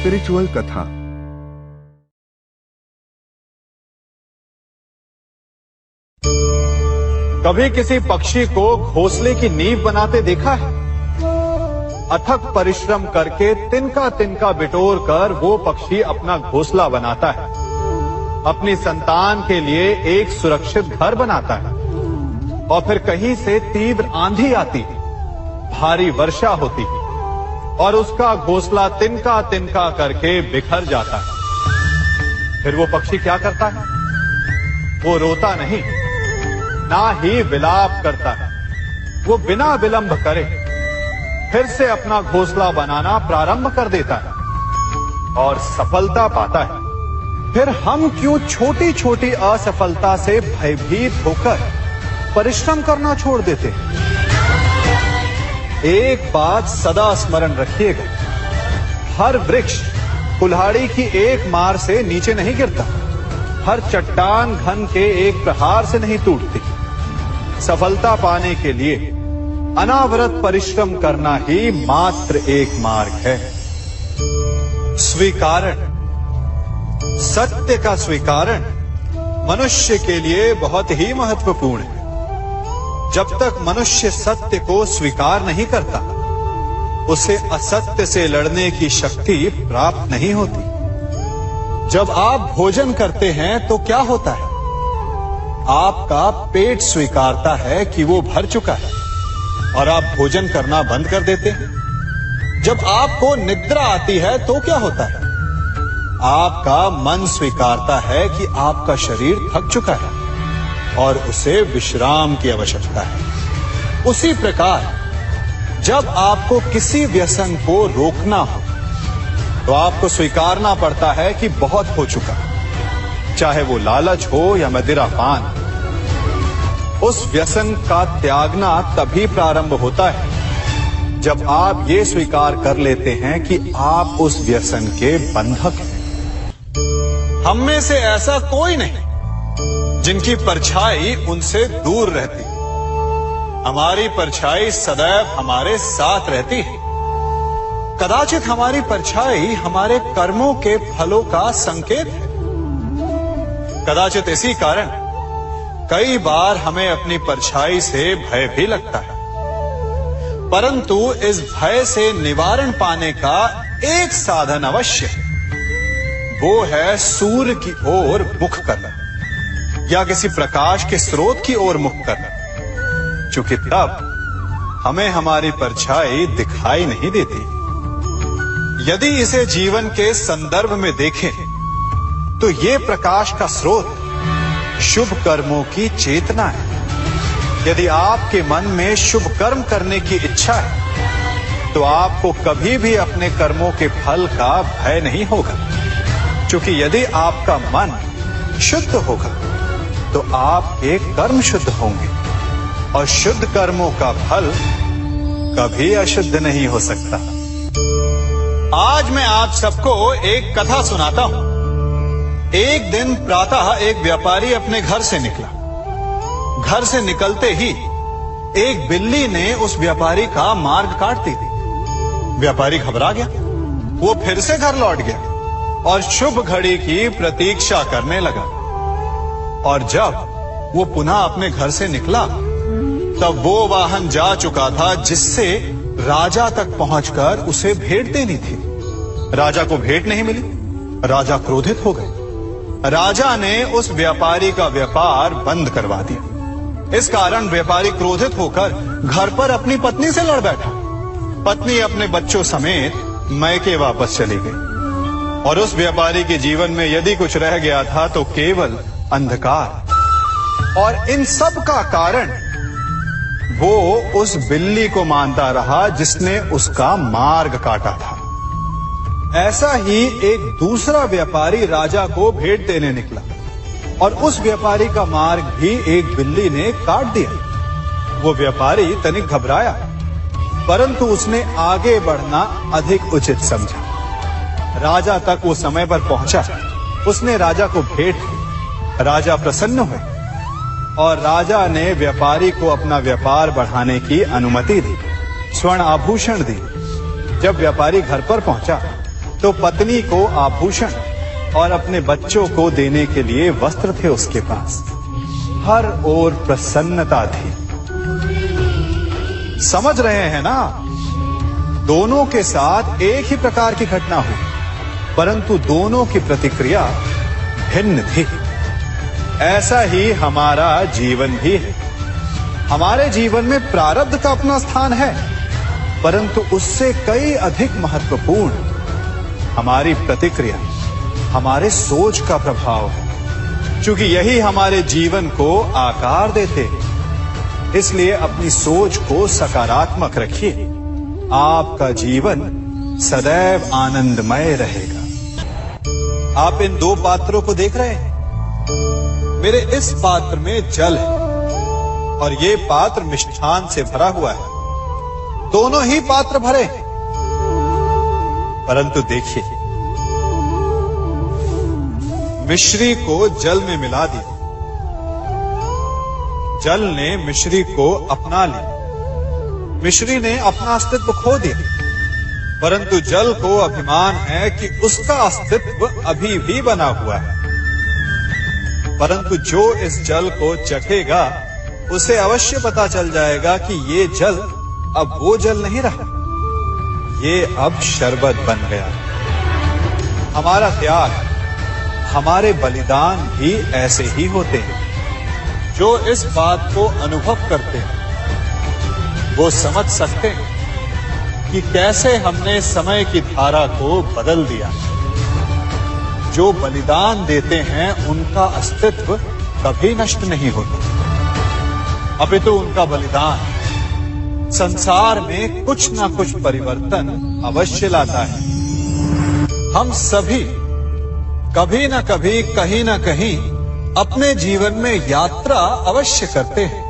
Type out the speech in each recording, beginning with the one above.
Spiritual कथा। कभी किसी पक्षी को घोंसले की नींव बनाते देखा है? अथक परिश्रम करके तिनका तिनका बिटोर कर वो पक्षी अपना घोंसला बनाता है, अपनी संतान के लिए एक सुरक्षित घर बनाता है। और फिर कहीं से तीव्र आंधी आती है, भारी वर्षा होती है और उसका घोंसला तिनका तिनका करके बिखर जाता है। फिर वो पक्षी क्या करता है? वो रोता नहीं, ना ही विलाप करता है। वो बिना विलंब करे फिर से अपना घोंसला बनाना प्रारंभ कर देता है और सफलता पाता है। फिर हम क्यों छोटी छोटी असफलता से भयभीत होकर परिश्रम करना छोड़ देते हैं? एक बात सदा स्मरण रखिएगा, हर वृक्ष कुल्हाड़ी की एक मार से नीचे नहीं गिरता, हर चट्टान घन के एक प्रहार से नहीं टूटती। सफलता पाने के लिए अनावरत परिश्रम करना ही मात्र एक मार्ग है। स्वीकारण, सत्य का स्वीकारण मनुष्य के लिए बहुत ही महत्वपूर्ण है। जब तक मनुष्य सत्य को स्वीकार नहीं करता, उसे असत्य से लड़ने की शक्ति प्राप्त नहीं होती। जब आप भोजन करते हैं तो क्या होता है? आपका पेट स्वीकारता है कि वो भर चुका है और आप भोजन करना बंद कर देते हैं। जब आपको निद्रा आती है तो क्या होता है? आपका मन स्वीकारता है कि आपका शरीर थक चुका है और उसे विश्राम की आवश्यकता है। उसी प्रकार जब आपको किसी व्यसन को रोकना हो तो आपको स्वीकारना पड़ता है कि बहुत हो चुका, चाहे वो लालच हो या मदिरापान। उस व्यसन का त्यागना तभी प्रारंभ होता है जब आप ये स्वीकार कर लेते हैं कि आप उस व्यसन के बंधक हैं। हम में से ऐसा कोई नहीं जिनकी परछाई उनसे दूर रहती। हमारी परछाई सदैव हमारे साथ रहती है। कदाचित हमारी परछाई हमारे कर्मों के फलों का संकेत है। कदाचित इसी कारण कई बार हमें अपनी परछाई से भय भी लगता है, परंतु इस भय से निवारण पाने का एक साधन अवश्य है। वो है सूर्य की ओर मुख करना या किसी प्रकाश के स्रोत की ओर मुख करना, क्योंकि तब हमें हमारी परछाई दिखाई नहीं देती। यदि इसे जीवन के संदर्भ में देखें तो ये प्रकाश का स्रोत शुभ कर्मों की चेतना है। यदि आपके मन में शुभ कर्म करने की इच्छा है तो आपको कभी भी अपने कर्मों के फल का भय नहीं होगा, क्योंकि यदि आपका मन शुद्ध होगा तो आपके कर्म शुद्ध होंगे और शुद्ध कर्मों का फल कभी अशुद्ध नहीं हो सकता। आज मैं आप सबको एक कथा सुनाता हूं। एक दिन प्रातः एक व्यापारी अपने घर से निकला। घर से निकलते ही एक बिल्ली ने उस व्यापारी का मार्ग काट दी। व्यापारी घबरा गया। वो फिर से घर लौट गया और शुभ घड़ी की प्रतीक्षा करने लगा। और जब वो पुनः अपने घर से निकला तब वो वाहन जा चुका था जिससे राजा तक पहुंचकर उसे भेंट देनी थी। राजा को भेंट नहीं मिली। राजा क्रोधित हो गए। राजा ने उस व्यापारी का व्यापार बंद करवा दिया। इस कारण व्यापारी क्रोधित होकर घर पर अपनी पत्नी से लड़ बैठा। पत्नी अपने बच्चों समेत मैके वापस चली गई और उस व्यापारी के जीवन में यदि कुछ रह गया था तो केवल अंधकार। और इन सब का कारण वो उस बिल्ली को मानता रहा जिसने उसका मार्ग काटा था। ऐसा ही एक दूसरा व्यापारी राजा को भेंट देने निकला और उस व्यापारी का मार्ग भी एक बिल्ली ने काट दिया। वो व्यापारी तनिक घबराया, परंतु उसने आगे बढ़ना अधिक उचित समझा। राजा तक वो समय पर पहुंचा। उसने राजा को भेंट की। राजा प्रसन्न हुए और राजा ने व्यापारी को अपना व्यापार बढ़ाने की अनुमति दी, स्वर्ण आभूषण दी। जब व्यापारी घर पर पहुंचा तो पत्नी को आभूषण और अपने बच्चों को देने के लिए वस्त्र थे उसके पास। हर ओर प्रसन्नता थी। समझ रहे हैं ना, दोनों के साथ एक ही प्रकार की घटना हुई, परंतु दोनों की प्रतिक्रिया भिन्न थी। ऐसा ही हमारा जीवन भी है। हमारे जीवन में प्रारब्ध का अपना स्थान है, परंतु उससे कई अधिक महत्वपूर्ण हमारी प्रतिक्रिया, हमारे सोच का प्रभाव है। क्योंकि यही हमारे जीवन को आकार देते हैं। इसलिए अपनी सोच को सकारात्मक रखिए। आपका जीवन सदैव आनंदमय रहेगा। आप इन दो पात्रों को देख रहे हैं। मेरे इस पात्र में जल है और ये पात्र मिष्ठान से भरा हुआ है। दोनों ही पात्र भरे हैं, परंतु देखिए, मिश्री को जल में मिला दिया। जल ने मिश्री को अपना लिया। मिश्री ने अपना अस्तित्व खो दिया, परंतु जल को अभिमान है कि उसका अस्तित्व अभी भी बना हुआ है। परंतु जो इस जल को चखेगा उसे अवश्य पता चल जाएगा कि ये जल अब वो जल नहीं रहा, ये अब शरबत बन गया। हमारा त्याग, हमारे बलिदान भी ऐसे ही होते हैं। जो इस बात को अनुभव करते हैं वो समझ सकते हैं कि कैसे हमने समय की धारा को बदल दिया। जो बलिदान देते हैं उनका अस्तित्व कभी नष्ट नहीं होता, अपितु उनका बलिदान संसार में कुछ ना कुछ परिवर्तन अवश्य लाता है। हम सभी कभी ना कभी, कहीं ना कहीं अपने जीवन में यात्रा अवश्य करते हैं।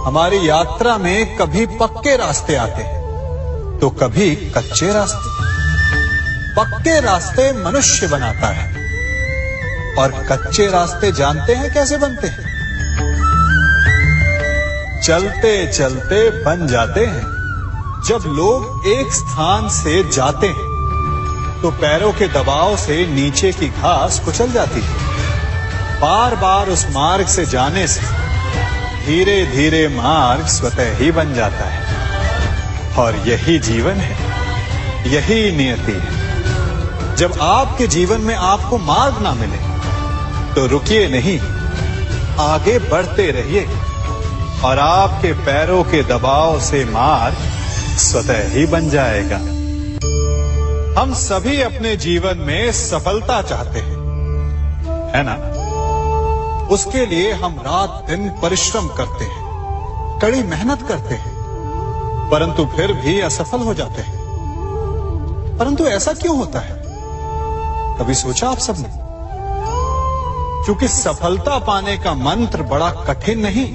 हमारी यात्रा में कभी पक्के रास्ते आते हैं तो कभी कच्चे रास्ते। पक्के रास्ते मनुष्य बनाता है और कच्चे रास्ते जानते हैं कैसे बनते हैं? चलते चलते बन जाते हैं। जब लोग एक स्थान से जाते हैं तो पैरों के दबाव से नीचे की घास कुचल जाती है। बार बार उस मार्ग से जाने से धीरे धीरे मार्ग स्वतः ही बन जाता है। और यही जीवन है, यही नियति है। जब आपके जीवन में आपको मार्ग ना मिले तो रुकिए नहीं, आगे बढ़ते रहिए और आपके पैरों के दबाव से मार्ग स्वतः ही बन जाएगा। हम सभी अपने जीवन में सफलता चाहते हैं, है ना? उसके लिए हम रात दिन परिश्रम करते हैं, कड़ी मेहनत करते हैं, परंतु फिर भी असफल हो जाते हैं। परंतु ऐसा क्यों होता है? कभी सोचा आप सबने? क्योंकि सफलता पाने का मंत्र बड़ा कठिन नहीं,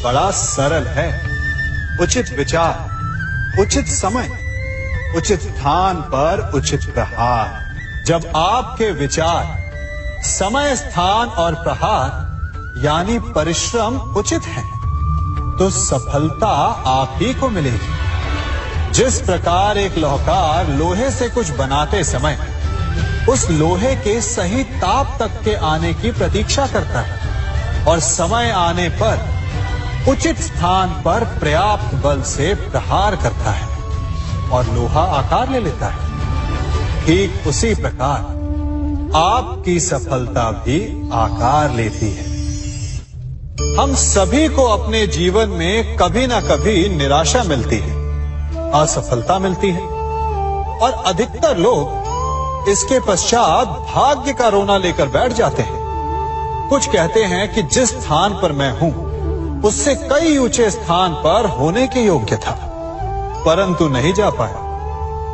बड़ा सरल है। उचित विचार, उचित समय, उचित स्थान पर उचित प्रहार। जब आपके विचार, समय, स्थान और प्रहार यानी परिश्रम उचित है तो सफलता आप ही को मिलेगी। जिस प्रकार एक लोहार लोहे से कुछ बनाते समय उस लोहे के सही ताप तक के आने की प्रतीक्षा करता है और समय आने पर उचित स्थान पर पर्याप्त बल से प्रहार करता है और लोहा आकार ले लेता है, ठीक उसी प्रकार आपकी सफलता भी आकार लेती है। हम सभी को अपने जीवन में कभी ना कभी निराशा मिलती है, असफलता मिलती है और अधिकतर लोग इसके पश्चात भाग्य का रोना लेकर बैठ जाते हैं। कुछ कहते हैं कि जिस स्थान पर मैं हूं उससे कई ऊंचे स्थान पर होने के योग्य था, परंतु नहीं जा पाया।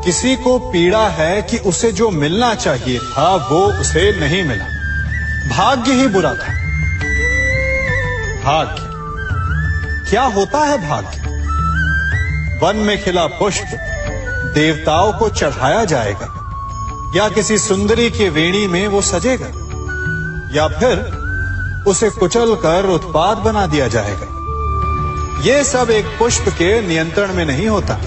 किसी को पीड़ा है कि उसे जो मिलना चाहिए था वो उसे नहीं मिला, भाग्य ही बुरा था। भाग्य क्या होता है? भाग्य वन में खिला पुष्प देवताओं को चढ़ाया जाएगा या किसी सुंदरी की वेणी में वो सजेगा या फिर उसे कुचलकर उत्पाद बना दिया जाएगा। ये सब एक पुष्प के नियंत्रण में नहीं होता।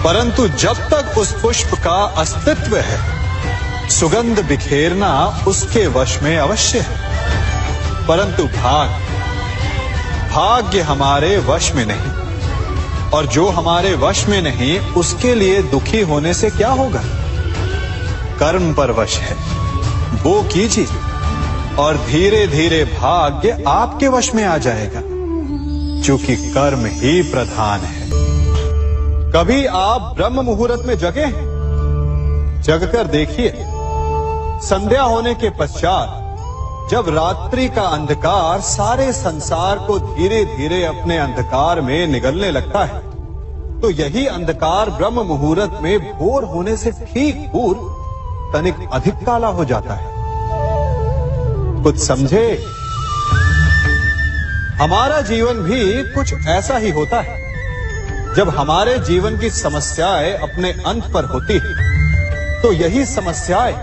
परंतु जब तक उस पुष्प का अस्तित्व है, सुगंध बिखेरना उसके वश में अवश्य है। परंतु भाग्य हमारे वश में नहीं, और जो हमारे वश में नहीं उसके लिए दुखी होने से क्या होगा। कर्म पर वश है, वो कीजिए और धीरे धीरे भाग्य आपके वश में आ जाएगा, क्योंकि कर्म ही प्रधान है। कभी आप ब्रह्म मुहूर्त में जगे हैं? जगकर देखिए, संध्या होने के पश्चात जब रात्रि का अंधकार सारे संसार को धीरे धीरे अपने अंधकार में निगलने लगता है, तो यही अंधकार ब्रह्म मुहूर्त में भोर होने से ठीक पूर्व तनिक अधिक काला हो जाता है। कुछ समझे? हमारा जीवन भी कुछ ऐसा ही होता है। जब हमारे जीवन की समस्याएं अपने अंत पर होती है, तो यही समस्याएं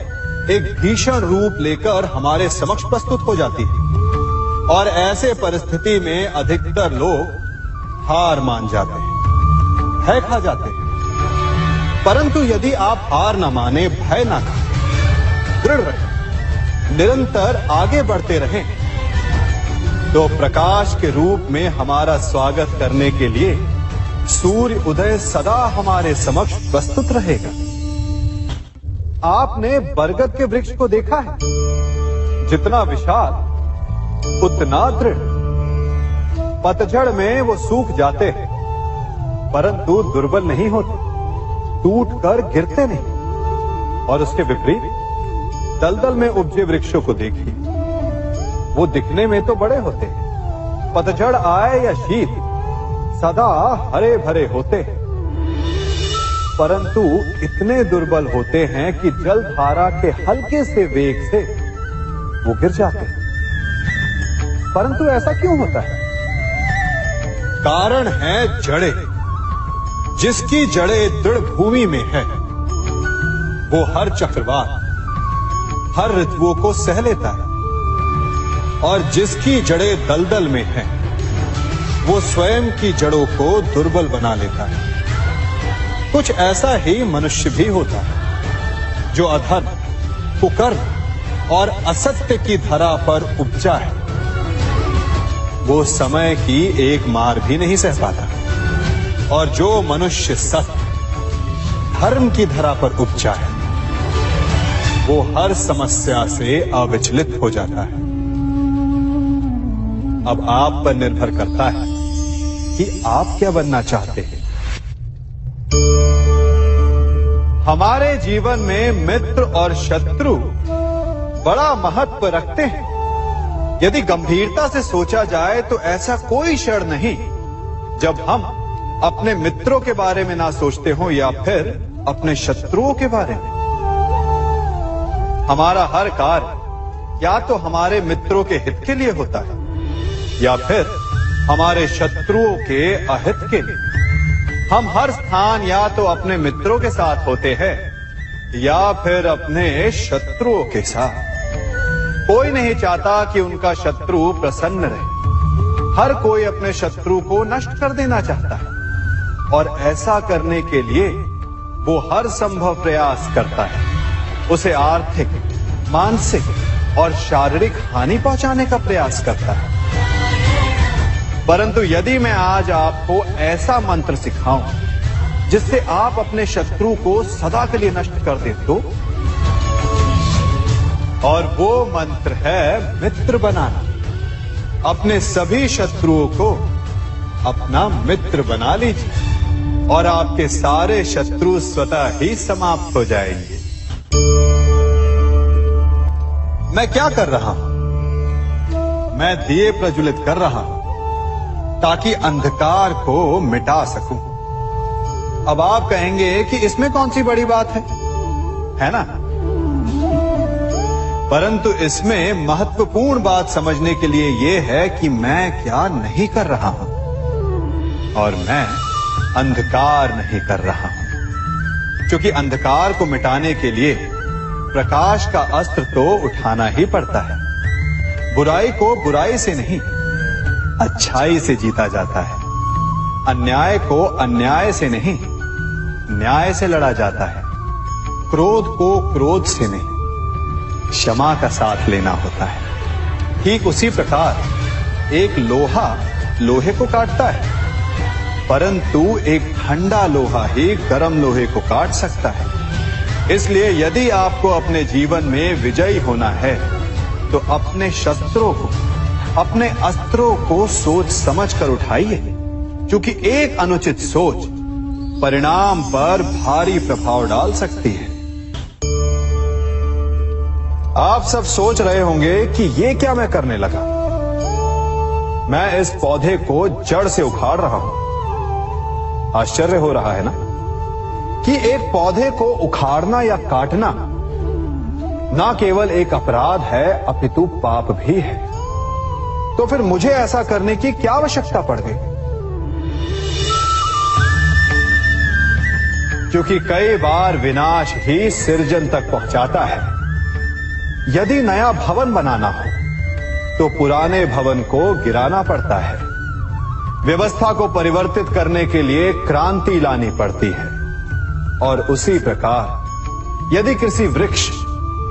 एक भीषण रूप लेकर हमारे समक्ष प्रस्तुत हो जाती है, और ऐसे परिस्थिति में अधिकतर लोग हार मान जाते हैं, भय खा जाते हैं। परंतु यदि आप हार न माने, भय न खाएं, दृढ़ रहें, निरंतर आगे बढ़ते रहें, तो प्रकाश के रूप में हमारा स्वागत करने के लिए सूर्य उदय सदा हमारे समक्ष प्रस्तुत रहेगा। आपने बरगद के वृक्ष को देखा है? जितना विशाल उतना दृढ़। पतझड़ में वो सूख जाते हैं, परंतु दुर्बल नहीं होते, टूटकर गिरते नहीं। और उसके विपरीत दलदल में उपजे वृक्षों को देखिए, वो दिखने में तो बड़े होते हैं, पतझड़ आए या शीत सदा हरे भरे होते हैं, परंतु इतने दुर्बल होते हैं कि जलधारा के हल्के से वेग से वो गिर जाते हैं। परंतु ऐसा क्यों होता है? कारण है जड़ें। जिसकी जड़ें दृढ़ भूमि में है, वो हर चक्रवात, हर ऋतुओं को सह लेता है, और जिसकी जड़ें दलदल में है, वो स्वयं की जड़ों को दुर्बल बना लेता है। कुछ ऐसा ही मनुष्य भी होता है, जो अधर्म, कुकर्म और असत्य की धरा पर उपजा है। वो समय की एक मार भी नहीं सह पाता, और जो मनुष्य सत्य, धर्म की धरा पर उपजा है, वो हर समस्या से अविचलित हो जाता है। अब आप पर निर्भर करता है कि आप क्या बनना चाहते हैं। हमारे जीवन में मित्र और शत्रु बड़ा महत्व रखते हैं। यदि गंभीरता से सोचा जाए तो ऐसा कोई क्षण नहीं जब हम अपने मित्रों के बारे में ना सोचते हो या फिर अपने शत्रुओं के बारे में। हमारा हर कार्य या तो हमारे मित्रों के हित के लिए होता है या फिर हमारे शत्रुओं के अहित के लिए। हम हर स्थान या तो अपने मित्रों के साथ होते हैं या फिर अपने शत्रुओं के साथ। कोई नहीं चाहता कि उनका शत्रु प्रसन्न रहे। हर कोई अपने शत्रु को नष्ट कर देना चाहता है, और ऐसा करने के लिए वो हर संभव प्रयास करता है। उसे आर्थिक, मानसिक और शारीरिक हानि पहुंचाने का प्रयास करता है। परंतु यदि मैं आज आपको ऐसा मंत्र सिखाऊं जिससे आप अपने शत्रु को सदा के लिए नष्ट कर दें तो, और वो मंत्र है मित्र बनाना। अपने सभी शत्रुओं को अपना मित्र बना लीजिए और आपके सारे शत्रु स्वतः ही समाप्त हो जाएंगे। मैं क्या कर रहा हूं? मैं दिए प्रज्वलित कर रहा हूं ताकि अंधकार को मिटा सकूं। अब आप कहेंगे कि इसमें कौन सी बड़ी बात है ना? परंतु इसमें महत्वपूर्ण बात समझने के लिए यह है कि मैं क्या नहीं कर रहा हूं, और मैं अंधकार नहीं कर रहा हूं। क्योंकि अंधकार को मिटाने के लिए प्रकाश का अस्त्र तो उठाना ही पड़ता है। बुराई को बुराई से नहीं, अच्छाई से जीता जाता है। अन्याय को अन्याय से नहीं, न्याय से लड़ा जाता है। क्रोध को क्रोध से नहीं, क्षमा का साथ लेना होता है। ठीक उसी प्रकार एक लोहा लोहे को काटता है, परंतु एक ठंडा लोहा ही गर्म लोहे को काट सकता है। इसलिए यदि आपको अपने जीवन में विजयी होना है तो अपने शस्त्रों को, अपने अस्त्रों को सोच समझ कर उठाइए, क्योंकि एक अनुचित सोच परिणाम पर भारी प्रभाव डाल सकती है। आप सब सोच रहे होंगे कि ये क्या मैं करने लगा। मैं इस पौधे को जड़ से उखाड़ रहा हूं। आश्चर्य हो रहा है ना कि एक पौधे को उखाड़ना या काटना ना केवल एक अपराध है अपितु पाप भी है। तो फिर मुझे ऐसा करने की क्या आवश्यकता पड़ गई? क्योंकि कई बार विनाश ही सृजन तक पहुंचाता है। यदि नया भवन बनाना हो तो पुराने भवन को गिराना पड़ता है। व्यवस्था को परिवर्तित करने के लिए क्रांति लानी पड़ती है। और उसी प्रकार यदि किसी वृक्ष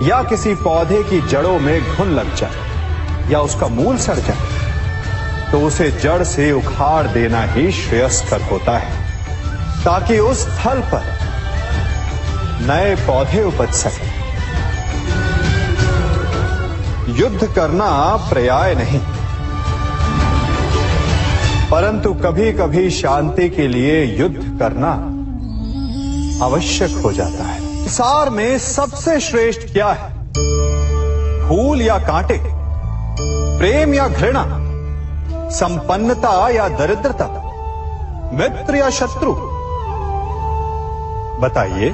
या किसी पौधे की जड़ों में घुन लग जाए या उसका मूल सड़ जाए तो उसे जड़ से उखाड़ देना ही श्रेयस्कर होता है, ताकि उस स्थल पर नए पौधे उपज सके। युद्ध करना पर्याय नहीं, परंतु कभी कभी शांति के लिए युद्ध करना आवश्यक हो जाता है। संसार में सबसे श्रेष्ठ क्या है? फूल या कांटे, प्रेम या घृणा, संपन्नता या दरिद्रता, मित्र या शत्रु? बताइए।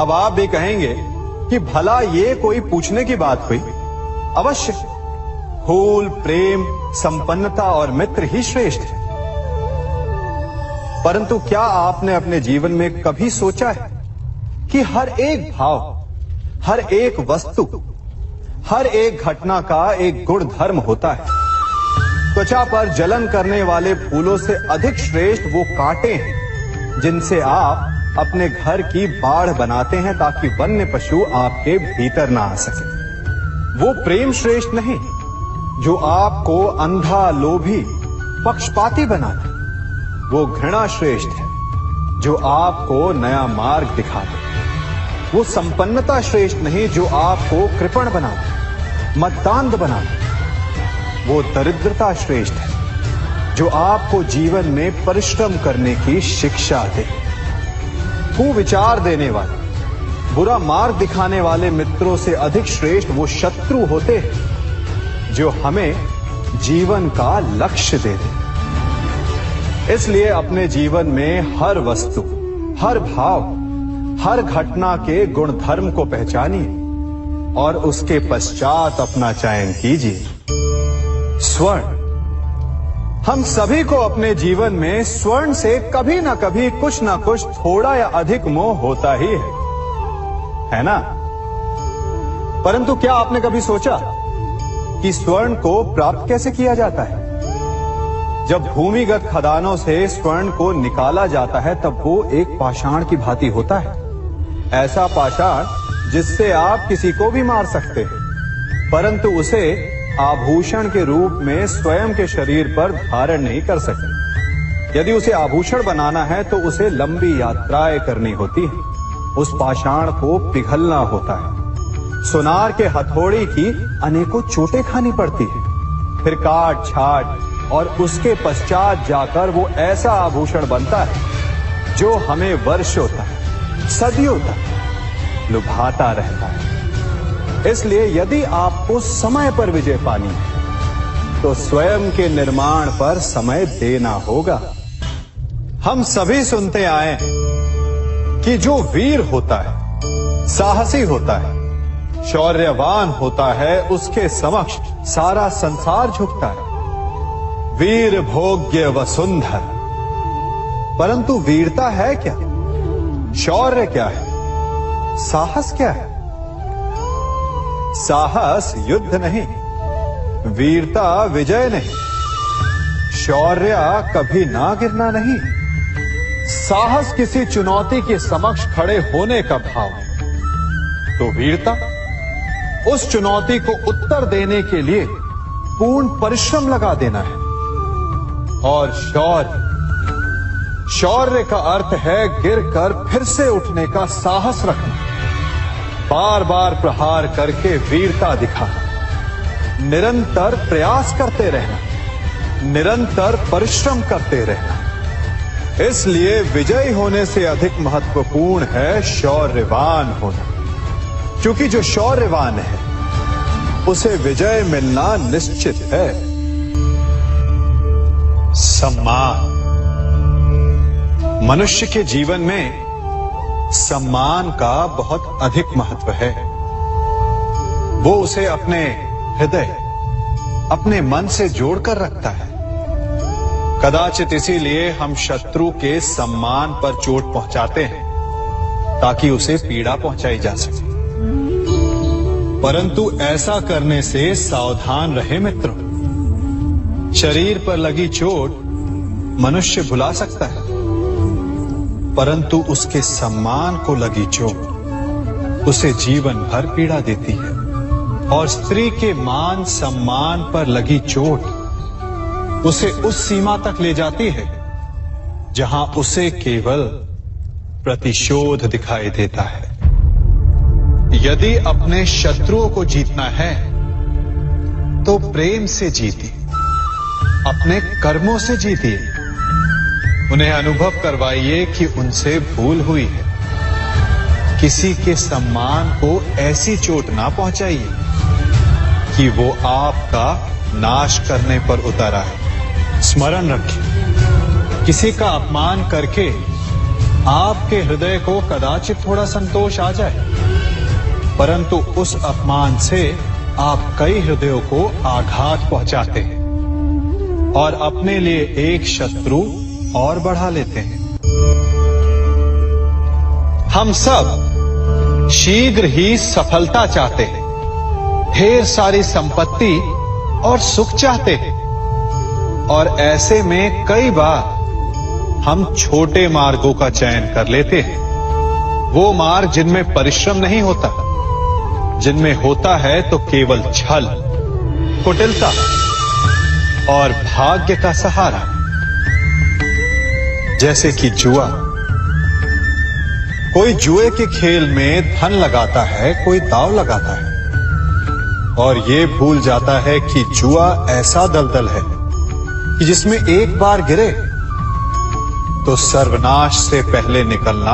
अब आप भी कहेंगे कि भला ये कोई पूछने की बात हुई? अवश्य, फूल, प्रेम, संपन्नता और मित्र ही श्रेष्ठ है। परंतु क्या आपने अपने जीवन में कभी सोचा है कि हर एक भाव, हर एक वस्तु, हर एक घटना का एक गुण धर्म होता है? त्वचा पर जलन करने वाले फूलों से अधिक श्रेष्ठ वो कांटे हैं जिनसे आप अपने घर की बाढ़ बनाते हैं ताकि वन्य पशु आपके भीतर ना आ सके। वो प्रेम श्रेष्ठ नहीं जो आपको अंधा, लोभी, पक्षपाती बनाता। वो घृणा श्रेष्ठ है जो आपको नया मार्ग दिखाता। वो संपन्नता श्रेष्ठ नहीं जो आपको कृपण बनाता, मद्दांध बनाता। वो दरिद्रता श्रेष्ठ है जो आपको जीवन में परिश्रम करने की शिक्षा दे। कुविचार देने वाले, बुरा मार्ग दिखाने वाले मित्रों से अधिक श्रेष्ठ वो शत्रु होते हैं जो हमें जीवन का लक्ष्य दे दे। इसलिए अपने जीवन में हर वस्तु, हर भाव, हर घटना के गुण धर्म को पहचानिए और उसके पश्चात अपना चयन कीजिए। स्वर्ण, हम सभी को अपने जीवन में स्वर्ण से कभी ना कभी कुछ ना कुछ थोड़ा या अधिक मोह होता ही है ना? परंतु क्या आपने कभी सोचा कि स्वर्ण को प्राप्त कैसे किया जाता है? जब भूमिगत खदानों से स्वर्ण को निकाला जाता है तब वो एक पाषाण की भांति होता है। ऐसा पाषाण जिससे आप किसी को भी मार सकते हैं, परंतु उसे आभूषण के रूप में स्वयं के शरीर पर धारण नहीं कर सकते। यदि उसे आभूषण बनाना है तो उसे लंबी यात्राएं करनी होती है। उस पाषाण को पिघलना होता है। सुनार के हथौड़ी की अनेकों चोटें खानी पड़ती है, फिर काट छाट और उसके पश्चात जाकर वो ऐसा आभूषण बनता है जो हमें वर्षों तक, सदियों तक लुभाता रहता है। इसलिए यदि आपको समय पर विजय पानी है तो स्वयं के निर्माण पर समय देना होगा। हम सभी सुनते आए कि जो वीर होता है, साहसी होता है, शौर्यवान होता है, उसके समक्ष सारा संसार झुकता है। वीर भोग्य वसुंधर। परंतु वीरता है क्या? शौर्य क्या है? साहस क्या है? साहस युद्ध नहीं, वीरता विजय नहीं, शौर्य कभी ना गिरना नहीं, साहस किसी चुनौती के समक्ष खड़े होने का भाव है, तो वीरता उस चुनौती को उत्तर देने के लिए पूर्ण परिश्रम लगा देना है। और शौर्य का अर्थ है गिरकर फिर से उठने का साहस रखना, बार बार प्रहार करके वीरता दिखाना, निरंतर प्रयास करते रहना, निरंतर परिश्रम करते रहना। इसलिए विजयी होने से अधिक महत्वपूर्ण है शौर्यवान होना, क्योंकि जो शौर्यवान है उसे विजय मिलना निश्चित है। सम्मान। मनुष्य के जीवन में सम्मान का बहुत अधिक महत्व है। वो उसे अपने हृदय, अपने मन से जोड़कर रखता है। कदाचित इसीलिए हम शत्रु के सम्मान पर चोट पहुंचाते हैं, ताकि उसे पीड़ा पहुंचाई जा सके। परंतु ऐसा करने से सावधान रहे मित्रों। शरीर पर लगी चोट मनुष्य भुला सकता है, परंतु उसके सम्मान को लगी चोट उसे जीवन भर पीड़ा देती है। और स्त्री के मान सम्मान पर लगी चोट उसे उस सीमा तक ले जाती है जहां उसे केवल प्रतिशोध दिखाई देता है। यदि अपने शत्रुओं को जीतना है तो प्रेम से जीतिए, अपने कर्मों से जीतिए। उन्हें अनुभव करवाइए कि उनसे भूल हुई है। किसी के सम्मान को ऐसी चोट ना पहुंचाइए कि वो आपका नाश करने पर उतर आए। स्मरण रखिए, किसी का अपमान करके आपके हृदय को कदाचित थोड़ा संतोष आ जाए, परंतु उस अपमान से आप कई हृदयों को आघात पहुंचाते हैं और अपने लिए एक शत्रु और बढ़ा लेते हैं। हम सब शीघ्र ही सफलता चाहते हैं, ढेर सारी संपत्ति और सुख चाहते हैं, और ऐसे में कई बार हम छोटे मार्गों का चयन कर लेते हैं। वो मार्ग जिनमें परिश्रम नहीं होता, जिनमें होता है तो केवल छल, कुटिलता और भाग्य का सहारा। जैसे कि जुआ। कोई जुए के खेल में धन लगाता है, कोई दांव लगाता है, और ये भूल जाता है कि जुआ ऐसा दलदल है कि जिसमें एक बार गिरे तो सर्वनाश से पहले निकलना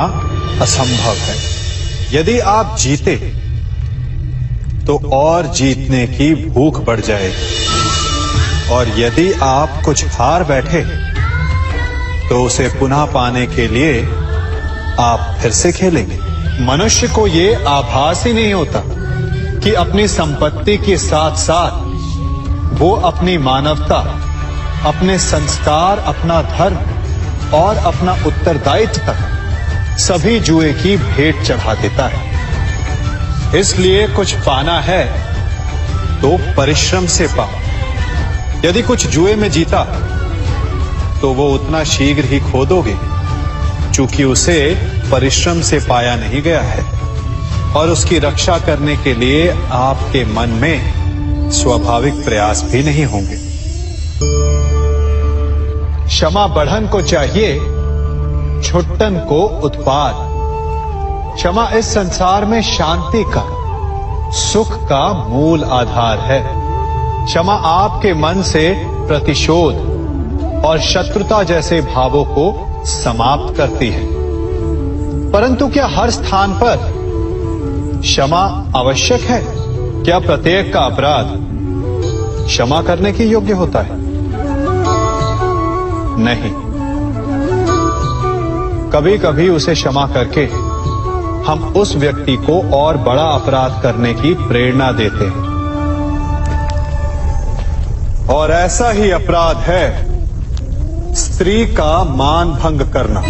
असंभव है। यदि आप जीते तो और जीतने की भूख बढ़ जाएगी, और यदि आप कुछ हार बैठे तो उसे पुनः पाने के लिए आप फिर से खेलेंगे। मनुष्य को ये आभास ही नहीं होता कि अपनी संपत्ति के साथ साथ वो अपनी मानवता, अपने संस्कार, अपना धर्म और अपना उत्तरदायित्व तक सभी जुए की भेंट चढ़ा देता है। इसलिए कुछ पाना है तो परिश्रम से पाओ। यदि कुछ जुए में जीता तो वो उतना शीघ्र ही खो दोगे, चूंकि उसे परिश्रम से पाया नहीं गया है, और उसकी रक्षा करने के लिए आपके मन में स्वाभाविक प्रयास भी नहीं होंगे। क्षमा बढ़न को चाहिए, छुट्टन को उत्पाद। क्षमा इस संसार में शांति का, सुख का मूल आधार है। क्षमा आपके मन से प्रतिशोध और शत्रुता जैसे भावों को समाप्त करती है। परंतु क्या हर स्थान पर क्षमा आवश्यक है? क्या प्रत्येक का अपराध क्षमा करने के योग्य होता है? नहीं। कभी कभी उसे क्षमा करके हम उस व्यक्ति को और बड़ा अपराध करने की प्रेरणा देते हैं, और ऐसा ही अपराध है स्त्री का मान भंग करना,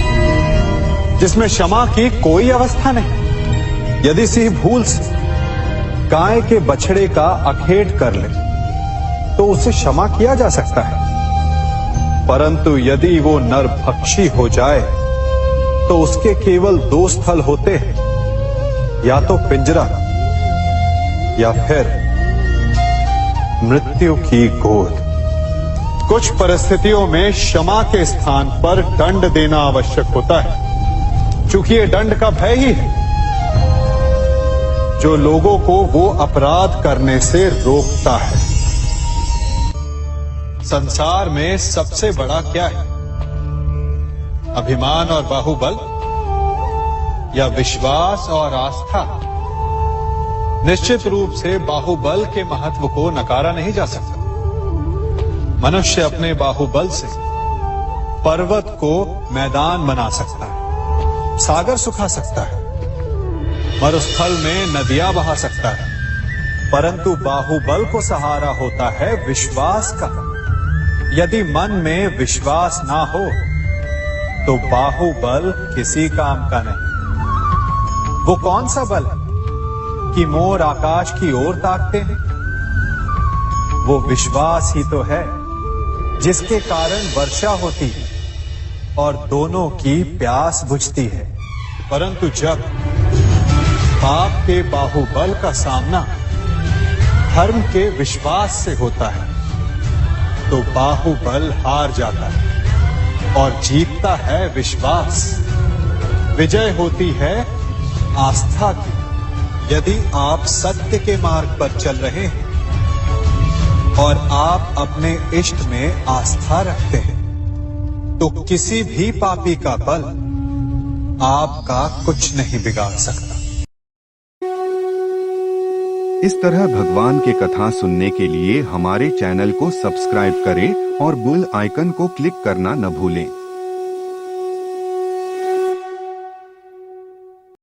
जिसमें क्षमा की कोई अवस्था नहीं। यदि सिंह भूल से गाय के बछड़े का अखेट कर ले तो उसे क्षमा किया जा सकता है, परंतु यदि वो नरभक्षी हो जाए तो उसके केवल दो स्थल होते हैं, या तो पिंजरा या फिर मृत्यु की गोद। कुछ परिस्थितियों में क्षमा के स्थान पर दंड देना आवश्यक होता है, क्योंकि ये दंड का भय ही है जो लोगों को वो अपराध करने से रोकता है। संसार में सबसे बड़ा क्या है? अभिमान और बाहुबल या विश्वास और आस्था? निश्चित रूप से बाहुबल के महत्व को नकारा नहीं जा सकता। मनुष्य अपने बाहुबल से पर्वत को मैदान बना सकता है, सागर सुखा सकता है, मरुस्थल में नदियां बहा सकता है, परंतु बाहुबल को सहारा होता है विश्वास का। यदि मन में विश्वास ना हो तो बाहुबल किसी काम का नहीं। वो कौन सा बल है कि मोर आकाश की ओर ताकते हैं? वो विश्वास ही तो है जिसके कारण वर्षा होती है और दोनों की प्यास बुझती है। परंतु जब पाप के बाहुबल का सामना धर्म के विश्वास से होता है तो बाहुबल हार जाता है और जीतता है विश्वास। विजय होती है आस्था की। यदि आप सत्य के मार्ग पर चल रहे हैं और आप अपने इष्ट में आस्था रखते हैं तो किसी भी पापी का बल आपका कुछ नहीं बिगाड़ सकता। इस तरह भगवान के कथा सुनने के लिए हमारे चैनल को सब्सक्राइब करें और बेल आइकन को क्लिक करना न भूलें।